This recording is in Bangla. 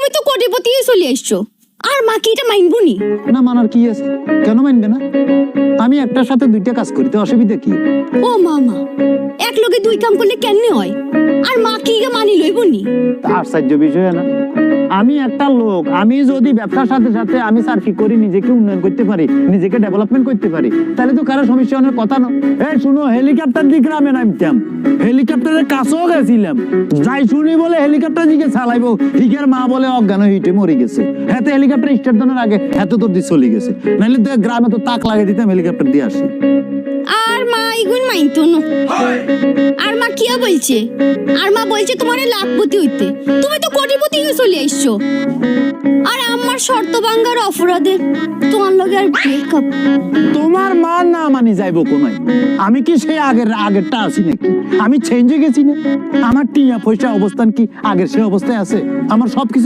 তুমি তো কোটিপতি চলে এসছো, আর মা কি এটা মানবো নি? না মানার কি আছে, কেন মানবে না? আমি একটার সাথে দুইটা কাজ করি, তো অসুবিধা কি? ও মামা, এক লোকে দুই কাম করলে কেমনে হয়? আর মা কি মানি লইব নি? আশ্চর্য বিষয় না। আমি একটা লোক, আমি যদি ব্যবসার সাথে সাথে আমি সার্ফি করি, নিজেকে উন্নয়ন করতে পারি, নিজেকে ডেভেলপমেন্ট করতে পারি, তাহলে তো কারো সমস্যা অনেক কথা না। এই শুনো, হেলিকপ্টার দিয়ে গ্রামে নামতাম, হেলিকপ্টারের কাছেও গেছিলাম, যাই শুনি বলে হেলিকপ্টার দিকে চালাইবো, হিগের মা বলে অজ্ঞান হইতে মরে গেছে। হাতে হেলিকপ্টার স্টার্ট দেওয়ার আগে এত দূর দিয়ে চলে গেছে, নাহলে তো গ্রামে তো তাক লাগিয়ে দিতাম, হেলিকপ্টার দিয়ে আসি। আর মা এগুন মানতো না। আর মা কিয়া বলছে? আর মা বলছে তোমারে লাখপতি হইতে, তুমি তো কোটিপতি হয়ে চলে এসছো। আর আমার শর্ত ভাঙার অপরাধে তোমার লগে আর ব্রেকআপ। তোমার মা না মানি যাইবো কোনায়? আমি কি সেই আগেরটা আছি নাকি? আমি চেঞ্জ হয়ে গেছি না? আমার টিয়া পয়সা অবস্থান কি আগের সে অবস্থায় আছে? আমার সবকিছু